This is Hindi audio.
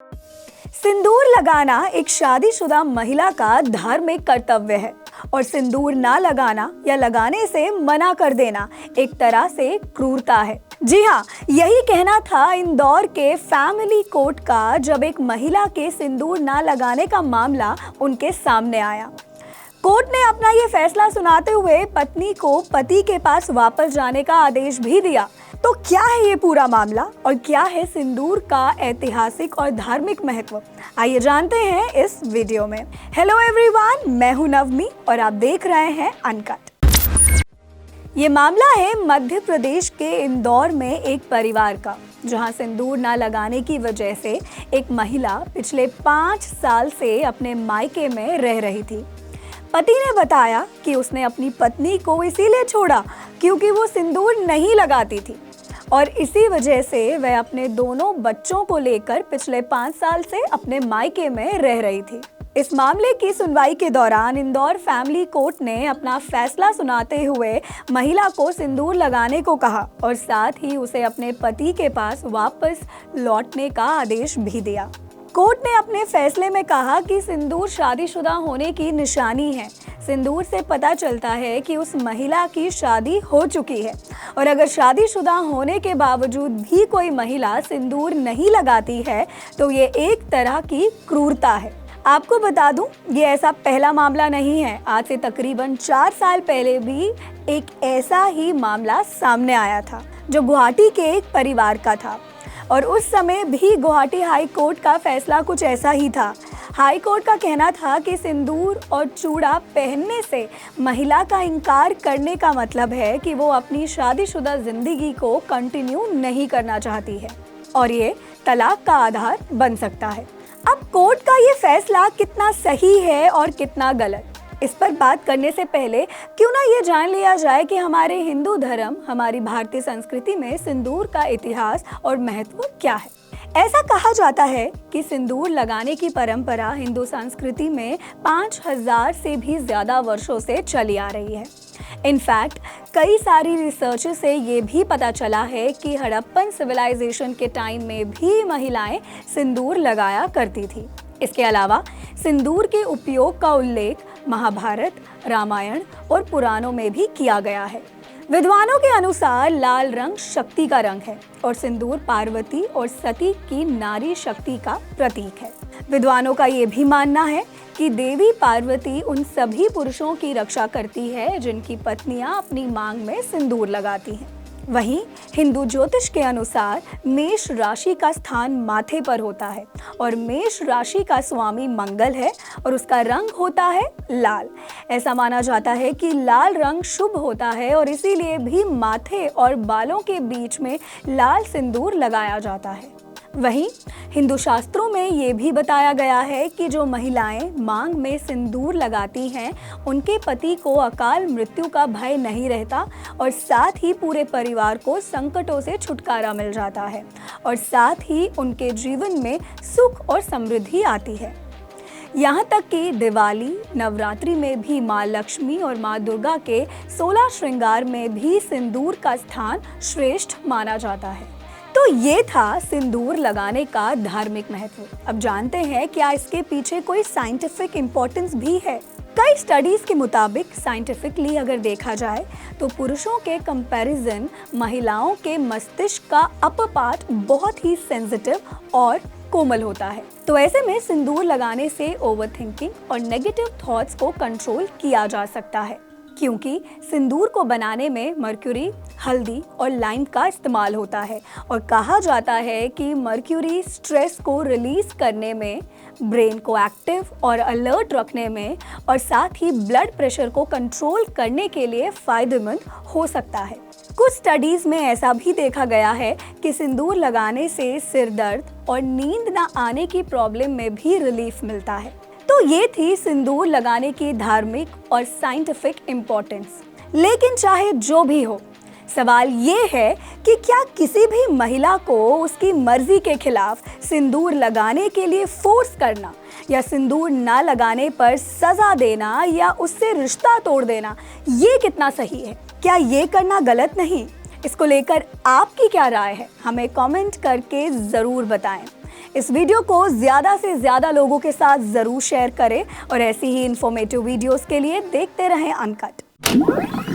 सिंदूर लगाना एक शादीशुदा महिला का धार्मिक कर्तव्य है और सिंदूर ना लगाना या लगाने से मना कर देना एक तरह से क्रूरता है। जी हाँ, यही कहना था इंदौर के फैमिली कोर्ट का जब एक महिला के सिंदूर ना लगाने का मामला उनके सामने आया। कोर्ट ने अपना ये फैसला सुनाते हुए पत्नी को पति के पास वापस जाने का आदेश भी दिया। तो क्या है ये पूरा मामला और क्या है सिंदूर का ऐतिहासिक और धार्मिक महत्व, आइए जानते हैं इस वीडियो में। हेलो एवरीवन, मैं हूं नवमी और आप देख रहे हैं अनकट। ये मामला है मध्य प्रदेश के इंदौर में एक परिवार का, जहां सिंदूर ना लगाने की वजह से एक महिला पिछले 5 साल से अपने मायके में रह रही थी। पति ने बताया कि उसने अपनी पत्नी को इसीलिए छोड़ा क्योंकि वो सिंदूर नहीं लगाती थी और इसी वजह से वह अपने दोनों बच्चों को लेकर पिछले 5 साल से अपने मायके में रह रही थी। इस मामले की सुनवाई के दौरान इंदौर फैमिली कोर्ट ने अपना फैसला सुनाते हुए महिला को सिंदूर लगाने को कहा और साथ ही उसे अपने पति के पास वापस लौटने का आदेश भी दिया। कोर्ट ने अपने फैसले में कहा कि सिंदूर शादीशुदा होने की निशानी है। सिंदूर से पता चलता है कि उस महिला की शादी हो चुकी है और अगर शादीशुदा होने के बावजूद भी कोई महिला सिंदूर नहीं लगाती है तो ये एक तरह की क्रूरता है। आपको बता दूं, ये ऐसा पहला मामला नहीं है। आज से तकरीबन 4 साल पहले भी एक ऐसा ही मामला सामने आया था जो गुवाहाटी के एक परिवार का था और उस समय भी गुवाहाटी हाई कोर्ट का फैसला कुछ ऐसा ही था। हाई कोर्ट का कहना था कि सिंदूर और चूड़ा पहनने से महिला का इनकार करने का मतलब है कि वो अपनी शादीशुदा जिंदगी को कंटिन्यू नहीं करना चाहती है और ये तलाक का आधार बन सकता है। अब कोर्ट का ये फैसला कितना सही है और कितना गलत, इस पर बात करने से पहले क्यों ना ये जान लिया जाए कि हमारे हिंदू धर्म, हमारी भारतीय संस्कृति में सिंदूर का इतिहास और महत्व क्या है। ऐसा कहा जाता है कि सिंदूर लगाने की परंपरा हिंदू संस्कृति में 5000 से भी ज्यादा वर्षों से चली आ रही है। इनफैक्ट कई सारी रिसर्च से ये भी पता चला है कि हड़प्पन सिविलाइजेशन के टाइम में भी महिलाएं सिंदूर लगाया करती थी। इसके अलावा सिंदूर के उपयोग का उल्लेख महाभारत, रामायण और पुराणों में भी किया गया है। विद्वानों के अनुसार लाल रंग शक्ति का रंग है और सिंदूर पार्वती और सती की नारी शक्ति का प्रतीक है। विद्वानों का ये भी मानना है कि देवी पार्वती उन सभी पुरुषों की रक्षा करती है जिनकी पत्नियां अपनी मांग में सिंदूर लगाती हैं। वहीं हिंदू ज्योतिष के अनुसार मेष राशि का स्थान माथे पर होता है और मेष राशि का स्वामी मंगल है और उसका रंग होता है लाल। ऐसा माना जाता है कि लाल रंग शुभ होता है और इसीलिए भी माथे और बालों के बीच में लाल सिंदूर लगाया जाता है। वहीं हिंदू शास्त्रों में ये भी बताया गया है कि जो महिलाएं मांग में सिंदूर लगाती हैं उनके पति को अकाल मृत्यु का भय नहीं रहता और साथ ही पूरे परिवार को संकटों से छुटकारा मिल जाता है और साथ ही उनके जीवन में सुख और समृद्धि आती है। यहाँ तक कि दिवाली, नवरात्रि में भी माँ लक्ष्मी और माँ दुर्गा के 16 श्रृंगार में भी सिंदूर का स्थान श्रेष्ठ माना जाता है। तो ये था सिंदूर लगाने का धार्मिक महत्व। अब जानते हैं क्या इसके पीछे कोई साइंटिफिक इम्पोर्टेंस भी है। कई स्टडीज के मुताबिक साइंटिफिकली अगर देखा जाए तो पुरुषों के कंपैरिजन महिलाओं के मस्तिष्क का अपर पार्ट बहुत ही सेंसिटिव और कोमल होता है। तो ऐसे में सिंदूर लगाने से ओवरथिंकिंग और नेगेटिव थॉट्स को कंट्रोल किया जा सकता है क्योंकि सिंदूर को बनाने में मर्क्यूरी, हल्दी और लाइम का इस्तेमाल होता है और कहा जाता है कि मर्क्यूरी स्ट्रेस को रिलीज करने में, ब्रेन को एक्टिव और अलर्ट रखने में और साथ ही ब्लड प्रेशर को कंट्रोल करने के लिए फायदेमंद हो सकता है। कुछ स्टडीज में ऐसा भी देखा गया है कि सिंदूर लगाने से सिर दर्द और नींद न आने की प्रॉब्लम में भी रिलीफ मिलता है। तो ये थी सिंदूर लगाने की धार्मिक और साइंटिफिक इम्पोर्टेंस। लेकिन चाहे जो भी हो, सवाल ये है कि क्या किसी भी महिला को उसकी मर्जी के खिलाफ सिंदूर लगाने के लिए फोर्स करना या सिंदूर ना लगाने पर सजा देना या उससे रिश्ता तोड़ देना, ये कितना सही है? क्या ये करना गलत नहीं? इसको लेकर आपकी क्या राय है? हमें कमेंट करके ज़रूर बताएं। इस वीडियो को ज़्यादा से ज़्यादा लोगों के साथ ज़रूर शेयर करें और ऐसी ही इंफॉर्मेटिव वीडियोस के लिए देखते रहें अनकट।